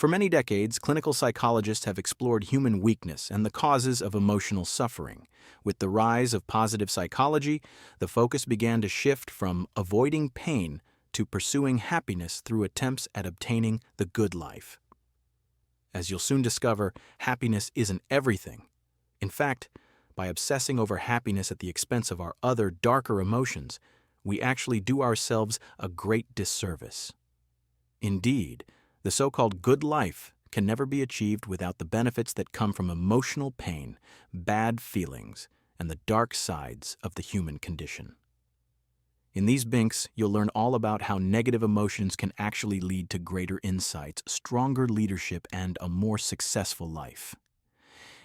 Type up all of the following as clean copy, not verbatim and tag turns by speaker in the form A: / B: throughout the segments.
A: For many decades, clinical psychologists have explored human weakness and the causes of emotional suffering. With the rise of positive psychology, the focus began to shift from avoiding pain to pursuing happiness through attempts at obtaining the good life. As you'll soon discover, happiness isn't everything. In fact, by obsessing over happiness at the expense of our other, darker emotions, we actually do ourselves a great disservice. Indeed, the so-called good life can never be achieved without the benefits that come from emotional pain, bad feelings, and the dark sides of the human condition. In these binks, you'll learn all about how negative emotions can actually lead to greater insights, stronger leadership, and a more successful life.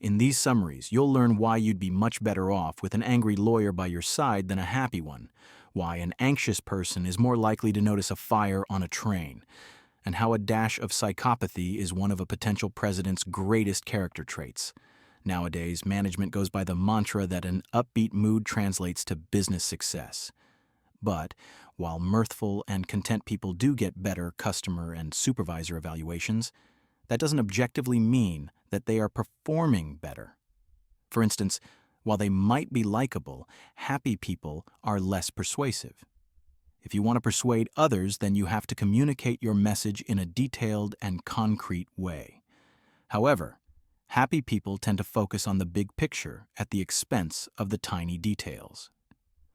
A: In these summaries, you'll learn why you'd be much better off with an angry lawyer by your side than a happy one, why an anxious person is more likely to notice a fire on a train, and how a dash of psychopathy is one of a potential president's greatest character traits. Nowadays, management goes by the mantra that an upbeat mood translates to business success. But while mirthful and content people do get better customer and supervisor evaluations, that doesn't objectively mean that they are performing better. For instance, while they might be likable, happy people are less persuasive. If you want to persuade others, then you have to communicate your message in a detailed and concrete way. However, happy people tend to focus on the big picture at the expense of the tiny details.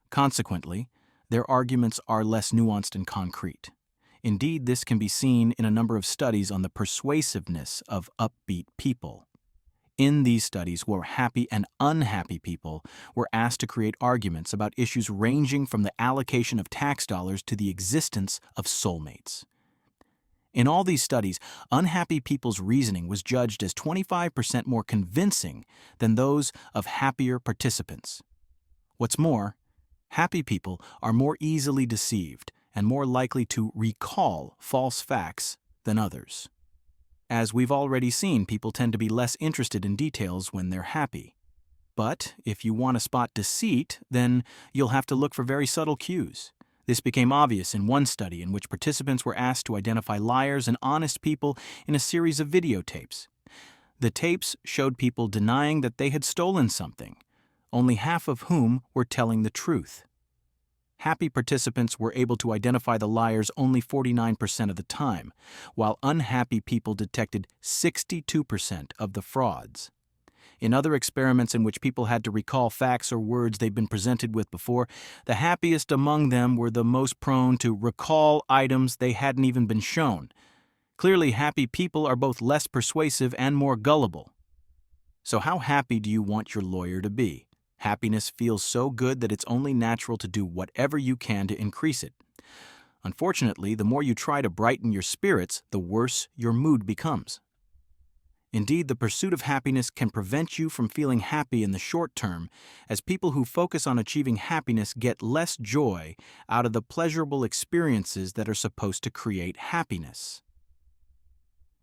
A: Consequently, their arguments are less nuanced and concrete. Indeed, this can be seen in a number of studies on the persuasiveness of upbeat people. In these studies, where happy and unhappy people were asked to create arguments about issues ranging from the allocation of tax dollars to the existence of soulmates. In all these studies, unhappy people's reasoning was judged as 25% more convincing than those of happier participants. What's more, happy people are more easily deceived and more likely to recall false facts than others. As we've already seen, people tend to be less interested in details when they're happy. But if you want to spot deceit, then you'll have to look for very subtle cues. This became obvious in one study in which participants were asked to identify liars and honest people in a series of videotapes. The tapes showed people denying that they had stolen something, only half of whom were telling the truth. Happy participants were able to identify the liars only 49% of the time, while unhappy people detected 62% of the frauds. In other experiments in which people had to recall facts or words they'd been presented with before, the happiest among them were the most prone to recall items they hadn't even been shown. Clearly, happy people are both less persuasive and more gullible. So how happy do you want your lawyer to be? Happiness feels so good that it's only natural to do whatever you can to increase it. Unfortunately, the more you try to brighten your spirits, the worse your mood becomes. Indeed, the pursuit of happiness can prevent you from feeling happy in the short term, as people who focus on achieving happiness get less joy out of the pleasurable experiences that are supposed to create happiness.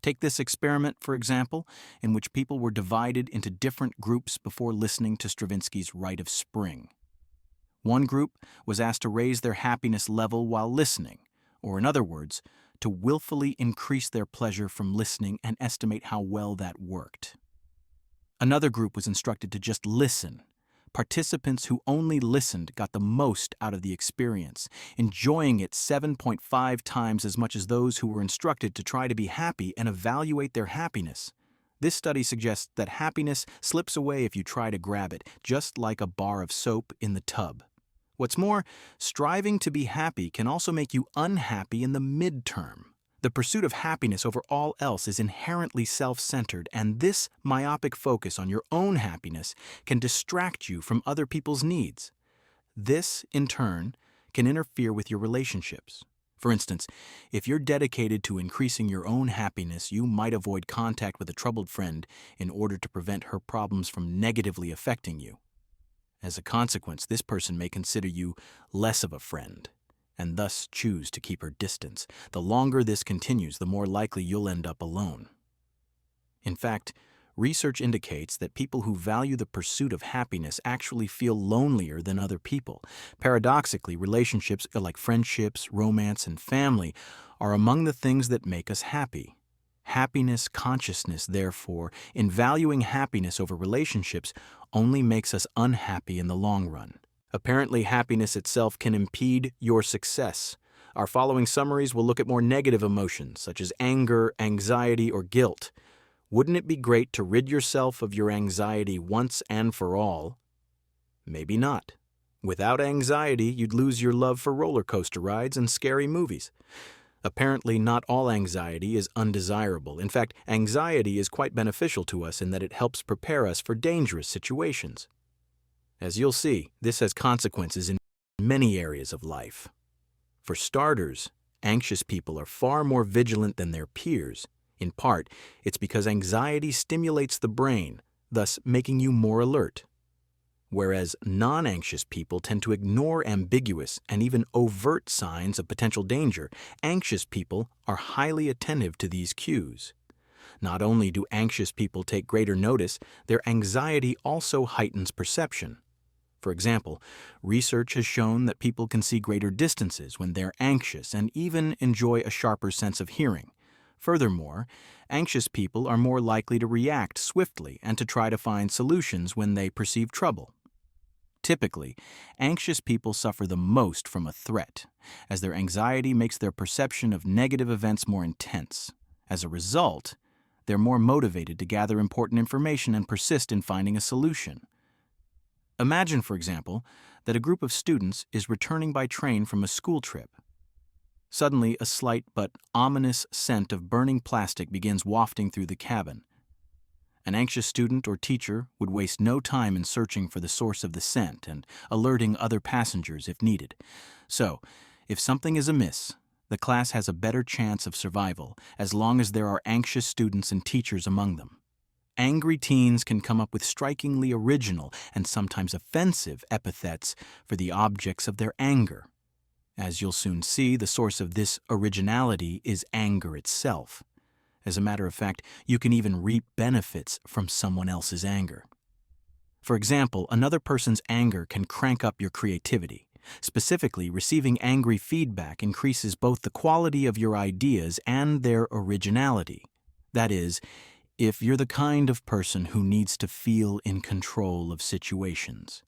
A: Take this experiment, for example, in which people were divided into different groups before listening to Stravinsky's Rite of Spring. One group was asked to raise their happiness level while listening, or in other words, to willfully increase their pleasure from listening and estimate how well that worked. Another group was instructed to just listen. Participants who only listened got the most out of the experience, enjoying it 7.5 times as much as those who were instructed to try to be happy and evaluate their happiness. This study suggests that happiness slips away if you try to grab it, just like a bar of soap in the tub. What's more, striving to be happy can also make you unhappy in the midterm. The pursuit of happiness over all else is inherently self-centered, and this myopic focus on your own happiness can distract you from other people's needs. This, in turn, can interfere with your relationships. For instance, if you're dedicated to increasing your own happiness, you might avoid contact with a troubled friend in order to prevent her problems from negatively affecting you. As a consequence, this person may consider you less of a friend, and thus choose to keep her distance. The longer this continues, the more likely you'll end up alone. In fact, research indicates that people who value the pursuit of happiness actually feel lonelier than other people. Paradoxically, relationships like friendships, romance, and family are among the things that make us happy. Happiness consciousness, therefore, in valuing happiness over relationships, only makes us unhappy in the long run. Apparently, happiness itself can impede your success. Our following summaries will look at more negative emotions, such as anger, anxiety, or guilt. Wouldn't it be great to rid yourself of your anxiety once and for all? Maybe not. Without anxiety, you'd lose your love for roller coaster rides and scary movies. Apparently, not all anxiety is undesirable. In fact, anxiety is quite beneficial to us in that it helps prepare us for dangerous situations. As you'll see, this has consequences in many areas of life. For starters, anxious people are far more vigilant than their peers. In part, it's because anxiety stimulates the brain, thus making you more alert. Whereas non-anxious people tend to ignore ambiguous and even overt signs of potential danger, anxious people are highly attentive to these cues. Not only do anxious people take greater notice, their anxiety also heightens perception. For example, research has shown that people can see greater distances when they're anxious and even enjoy a sharper sense of hearing. Furthermore, anxious people are more likely to react swiftly and to try to find solutions when they perceive trouble. Typically, anxious people suffer the most from a threat, as their anxiety makes their perception of negative events more intense. As a result, they're more motivated to gather important information and persist in finding a solution. Imagine, for example, that a group of students is returning by train from a school trip. Suddenly, a slight but ominous scent of burning plastic begins wafting through the cabin. An anxious student or teacher would waste no time in searching for the source of the scent and alerting other passengers if needed. So, if something is amiss, the class has a better chance of survival as long as there are anxious students and teachers among them. Angry teens can come up with strikingly original and sometimes offensive epithets for the objects of their anger. As you'll soon see, the source of this originality is anger itself. As a matter of fact, you can even reap benefits from someone else's anger. For example, another person's anger can crank up your creativity. Specifically, receiving angry feedback increases both the quality of your ideas and their originality. That is, if you're the kind of person who needs to feel in control of situations.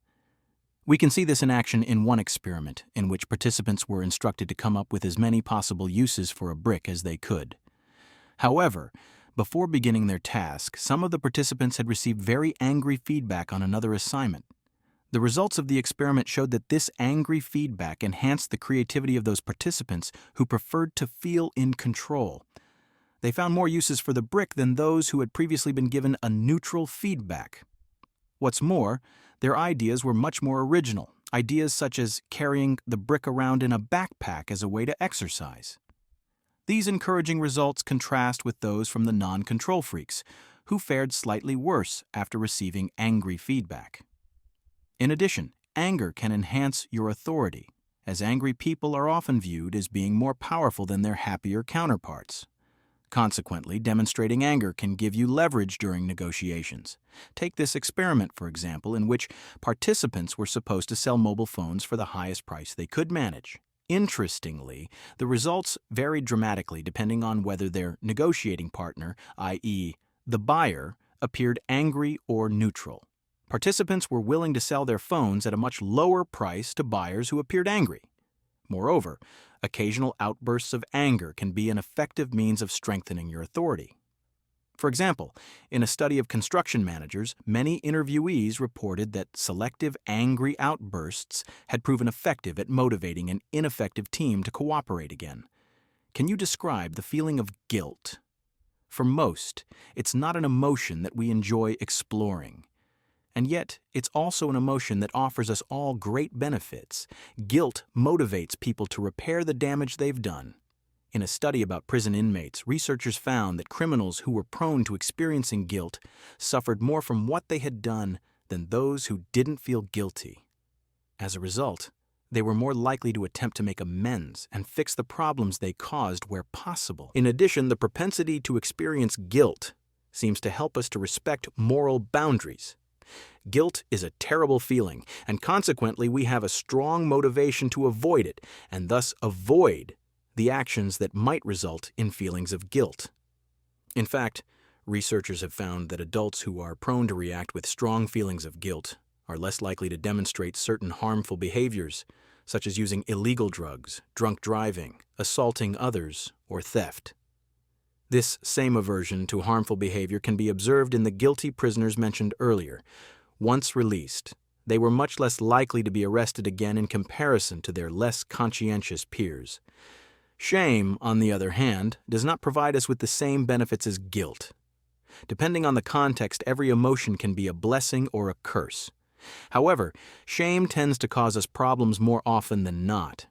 A: We can see this in action in one experiment, in which participants were instructed to come up with as many possible uses for a brick as they could. However, before beginning their task, some of the participants had received very angry feedback on another assignment. The results of the experiment showed that this angry feedback enhanced the creativity of those participants who preferred to feel in control. They found more uses for the brick than those who had previously been given a neutral feedback. What's more, their ideas were much more original, ideas such as carrying the brick around in a backpack as a way to exercise. These encouraging results contrast with those from the non-control freaks, who fared slightly worse after receiving angry feedback. In addition, anger can enhance your authority, as angry people are often viewed as being more powerful than their happier counterparts. Consequently, demonstrating anger can give you leverage during negotiations. Take this experiment, for example, in which participants were supposed to sell mobile phones for the highest price they could manage. Interestingly, the results varied dramatically depending on whether their negotiating partner, i.e., the buyer, appeared angry or neutral. Participants were willing to sell their phones at a much lower price to buyers who appeared angry. Moreover, occasional outbursts of anger can be an effective means of strengthening your authority. For example, in a study of construction managers, many interviewees reported that selective angry outbursts had proven effective at motivating an ineffective team to cooperate again. Can you describe the feeling of guilt? For most, it's not an emotion that we enjoy exploring. And yet, it's also an emotion that offers us all great benefits. Guilt motivates people to repair the damage they've done. In a study about prison inmates, researchers found that criminals who were prone to experiencing guilt suffered more from what they had done than those who didn't feel guilty. As a result, they were more likely to attempt to make amends and fix the problems they caused where possible. In addition, the propensity to experience guilt seems to help us to respect moral boundaries. Guilt is a terrible feeling, and consequently we have a strong motivation to avoid it, and thus avoid the actions that might result in feelings of guilt. In fact, researchers have found that adults who are prone to react with strong feelings of guilt are less likely to demonstrate certain harmful behaviors, such as using illegal drugs, drunk driving, assaulting others, or theft. This same aversion to harmful behavior can be observed in the guilty prisoners mentioned earlier. Once released, they were much less likely to be arrested again in comparison to their less conscientious peers. Shame, on the other hand, does not provide us with the same benefits as guilt. Depending on the context, every emotion can be a blessing or a curse. However, shame tends to cause us problems more often than not.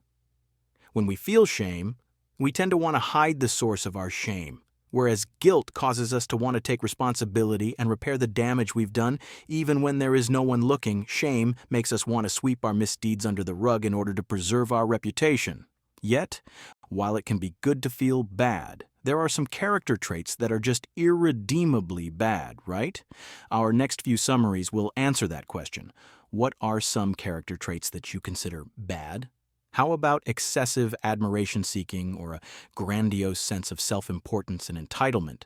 A: When we feel shame, we tend to want to hide the source of our shame, whereas guilt causes us to want to take responsibility and repair the damage we've done. Even when there is no one looking, shame makes us want to sweep our misdeeds under the rug in order to preserve our reputation. Yet, while it can be good to feel bad, there are some character traits that are just irredeemably bad, right? Our next few summaries will answer that question. What are some character traits that you consider bad? How about excessive admiration-seeking or a grandiose sense of self-importance and entitlement?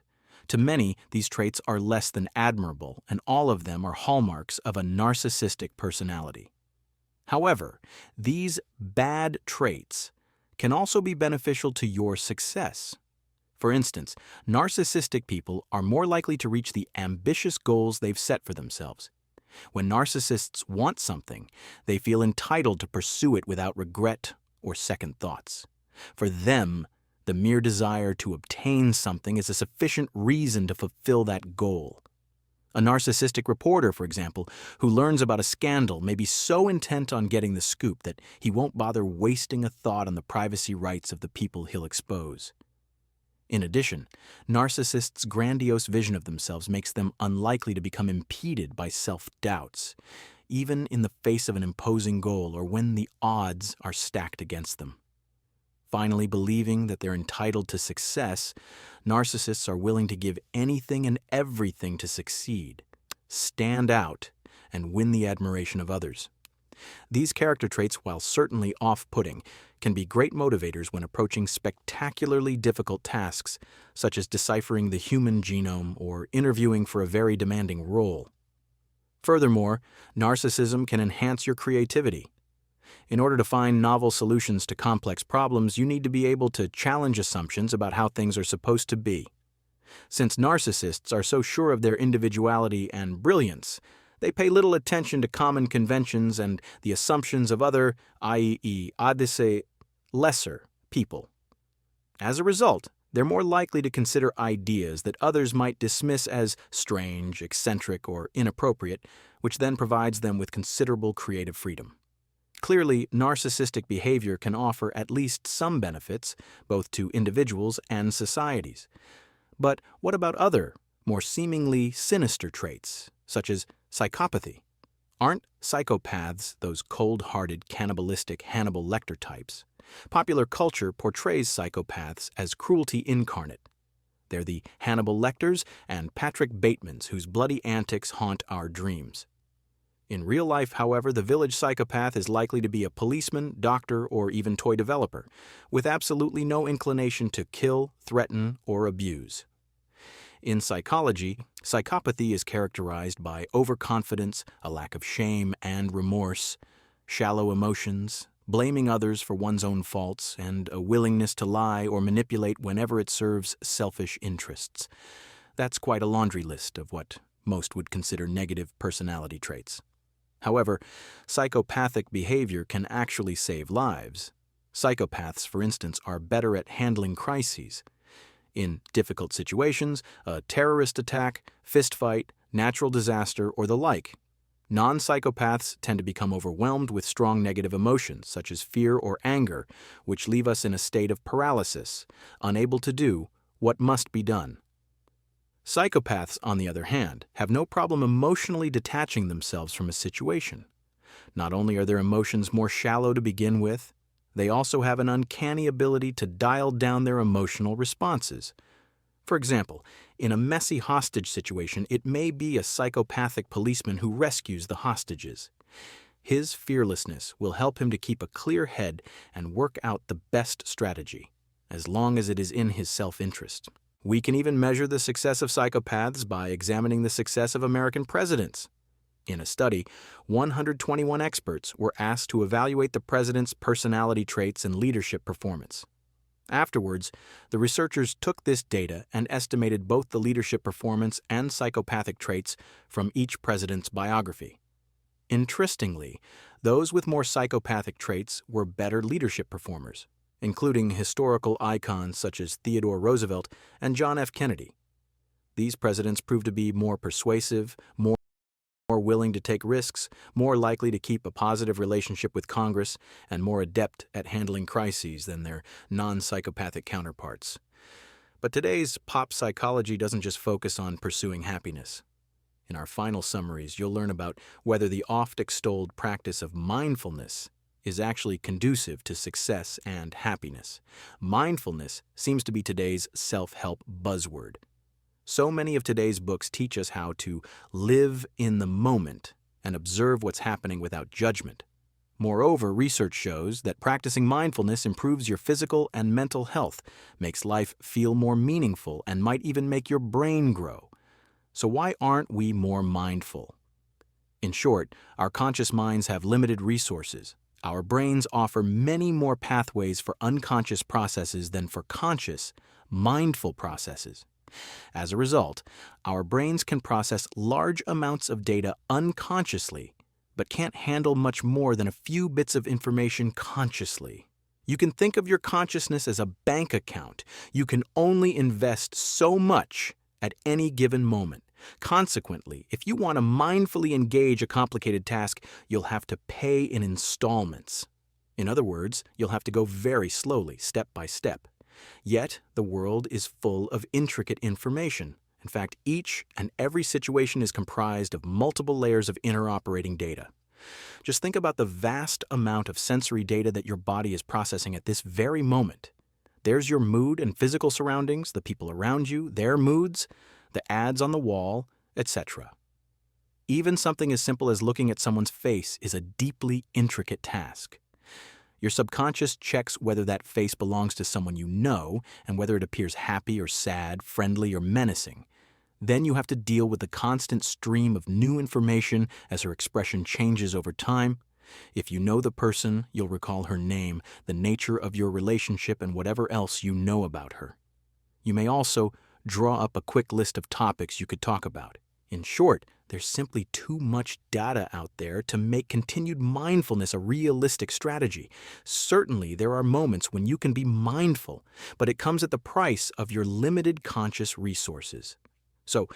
A: To many, these traits are less than admirable, and all of them are hallmarks of a narcissistic personality. However, these bad traits can also be beneficial to your success. For instance, narcissistic people are more likely to reach the ambitious goals they've set for themselves. When narcissists want something, they feel entitled to pursue it without regret or second thoughts. For them, the mere desire to obtain something is a sufficient reason to fulfill that goal. A narcissistic reporter, for example, who learns about a scandal may be so intent on getting the scoop that he won't bother wasting a thought on the privacy rights of the people he'll expose. In addition, narcissists' grandiose vision of themselves makes them unlikely to become impeded by self-doubts, even in the face of an imposing goal or when the odds are stacked against them. Finally, believing that they're entitled to success, narcissists are willing to give anything and everything to succeed, stand out, and win the admiration of others. These character traits, while certainly off-putting, can be great motivators when approaching spectacularly difficult tasks, such as deciphering the human genome or interviewing for a very demanding role. Furthermore, narcissism can enhance your creativity. In order to find novel solutions to complex problems, you need to be able to challenge assumptions about how things are supposed to be. Since narcissists are so sure of their individuality and brilliance, they pay little attention to common conventions and the assumptions of other, i.e., lesser people. As a result, they're more likely to consider ideas that others might dismiss as strange, eccentric, or inappropriate, which then provides them with considerable creative freedom. Clearly, narcissistic behavior can offer at least some benefits, both to individuals and societies. But what about other, more seemingly sinister traits, such as psychopathy? Aren't psychopaths those cold-hearted, cannibalistic Hannibal Lecter types? Popular culture portrays psychopaths as cruelty incarnate. They're the Hannibal Lecters and Patrick Batemans whose bloody antics haunt our dreams. In real life, however, the village psychopath is likely to be a policeman, doctor, or even toy developer, with absolutely no inclination to kill, threaten, or abuse. In psychology, psychopathy is characterized by overconfidence, a lack of shame and remorse, shallow emotions, blaming others for one's own faults, and a willingness to lie or manipulate whenever it serves selfish interests. That's quite a laundry list of what most would consider negative personality traits. However, psychopathic behavior can actually save lives. Psychopaths, for instance, are better at handling crises. In difficult situations, a terrorist attack, fistfight, natural disaster, or the like, non-psychopaths tend to become overwhelmed with strong negative emotions, such as fear or anger, which leave us in a state of paralysis, unable to do what must be done. Psychopaths, on the other hand, have no problem emotionally detaching themselves from a situation. Not only are their emotions more shallow to begin with, they also have an uncanny ability to dial down their emotional responses. For example, in a messy hostage situation, it may be a psychopathic policeman who rescues the hostages. His fearlessness will help him to keep a clear head and work out the best strategy, as long as it is in his self-interest. We can even measure the success of psychopaths by examining the success of American presidents. In a study, 121 experts were asked to evaluate the president's personality traits and leadership performance. Afterwards, the researchers took this data and estimated both the leadership performance and psychopathic traits from each president's biography. Interestingly, those with more psychopathic traits were better leadership performers, including historical icons such as Theodore Roosevelt and John F. Kennedy. These presidents proved to be more persuasive, more willing to take risks, more likely to keep a positive relationship with Congress, and more adept at handling crises than their non-psychopathic counterparts. But today's pop psychology doesn't just focus on pursuing happiness. In our final summaries, you'll learn about whether the oft-extolled practice of mindfulness is actually conducive to success and happiness. Mindfulness seems to be today's self-help buzzword. So many of today's books teach us how to live in the moment and observe what's happening without judgment. Moreover, research shows that practicing mindfulness improves your physical and mental health, makes life feel more meaningful, and might even make your brain grow. So why aren't we more mindful? In short, our conscious minds have limited resources. Our brains offer many more pathways for unconscious processes than for conscious, mindful processes. As a result, our brains can process large amounts of data unconsciously, but can't handle much more than a few bits of information consciously. You can think of your consciousness as a bank account. You can only invest so much at any given moment. Consequently, if you want to mindfully engage a complicated task, you'll have to pay in installments. In other words, you'll have to go very slowly, step by step. Yet, the world is full of intricate information. In fact, each and every situation is comprised of multiple layers of interoperating data. Just think about the vast amount of sensory data that your body is processing at this very moment. There's your mood and physical surroundings, the people around you, their moods, the ads on the wall, etc. Even something as simple as looking at someone's face is a deeply intricate task. Your subconscious checks whether that face belongs to someone you know and whether it appears happy or sad, friendly or menacing. Then you have to deal with the constant stream of new information as her expression changes over time. If you know the person, you'll recall her name, the nature of your relationship, and whatever else you know about her. You may also draw up a quick list of topics you could talk about. In short, there's simply too much data out there to make continued mindfulness a realistic strategy. Certainly, there are moments when you can be mindful, but it comes at the price of your limited conscious resources. So,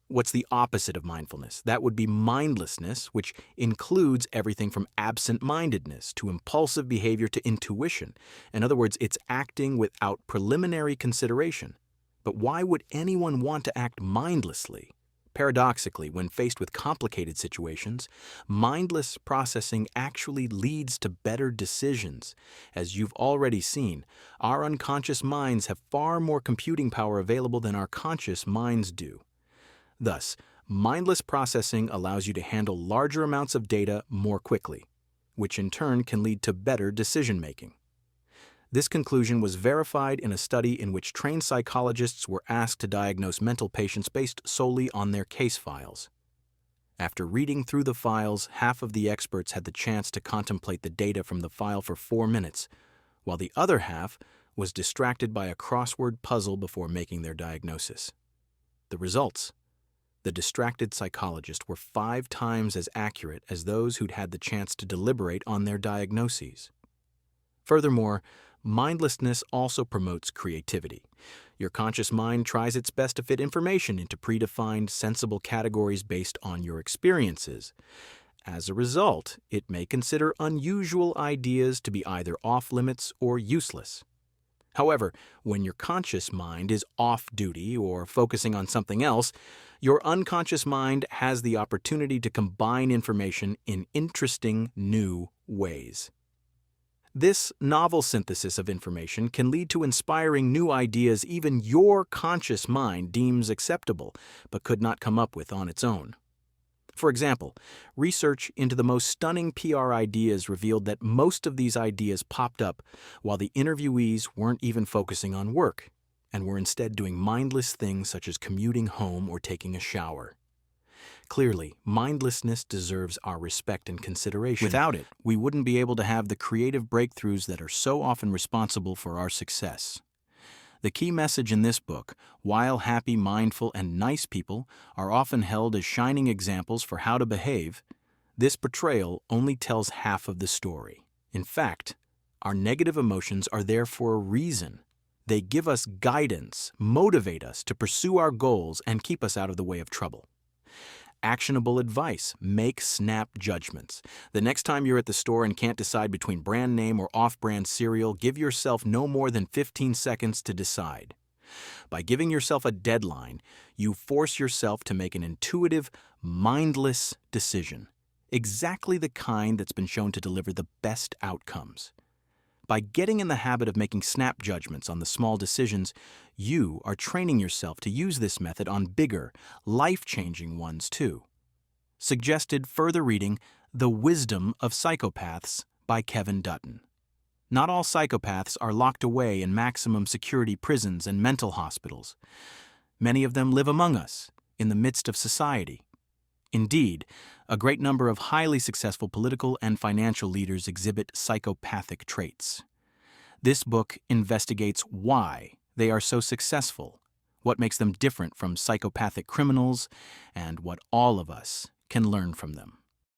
A: what's the opposite of mindfulness? That would be mindlessness, which includes everything from absent-mindedness to impulsive behavior to intuition. In other words, it's acting without preliminary consideration. But why would anyone want to act mindlessly? Paradoxically, when faced with complicated situations, mindless processing actually leads to better decisions. As you've already seen, our unconscious minds have far more computing power available than our conscious minds do. Thus, mindless processing allows you to handle larger amounts of data more quickly, which in turn can lead to better decision-making. This conclusion was verified in a study in which trained psychologists were asked to diagnose mental patients based solely on their case files. After reading through the files, half of the experts had the chance to contemplate the data from the file for 4 minutes, while the other half was distracted by a crossword puzzle before making their diagnosis. The results: the distracted psychologists were 5 times as accurate as those who'd had the chance to deliberate on their diagnoses. Furthermore, mindlessness also promotes creativity. Your conscious mind tries its best to fit information into predefined, sensible categories based on your experiences. As a result, it may consider unusual ideas to be either off-limits or useless. However, when your conscious mind is off-duty or focusing on something else, your unconscious mind has the opportunity to combine information in interesting, new ways. This novel synthesis of information can lead to inspiring new ideas even your conscious mind deems acceptable, but could not come up with on its own. For example, research into the most stunning PR ideas revealed that most of these ideas popped up while the interviewees weren't even focusing on work. and we're instead doing mindless things such as commuting home or taking a shower. Clearly, mindlessness deserves our respect and consideration. Without it, we wouldn't be able to have the creative breakthroughs that are so often responsible for our success. The key message in this book, while happy, mindful, and nice people are often held as shining examples for how to behave, this portrayal only tells half of the story. In fact, our negative emotions are there for a reason. They give us guidance, motivate us to pursue our goals, and keep us out of the way of trouble. Actionable advice: make snap judgments. The next time you're at the store and can't decide between brand name or off-brand cereal, give yourself no more than 15 seconds to decide. By giving yourself a deadline, you force yourself to make an intuitive, mindless decision, exactly the kind that's been shown to deliver the best outcomes. By getting in the habit of making snap judgments on the small decisions, you are training yourself to use this method on bigger, life-changing ones too. Suggested further reading: The Wisdom of Psychopaths by Kevin Dutton. Not all psychopaths are locked away in maximum security prisons and mental hospitals. Many of them live among us, in the midst of society. Indeed, a great number of highly successful political and financial leaders exhibit psychopathic traits. This book investigates why they are so successful, what makes them different from psychopathic criminals, and what all of us can learn from them.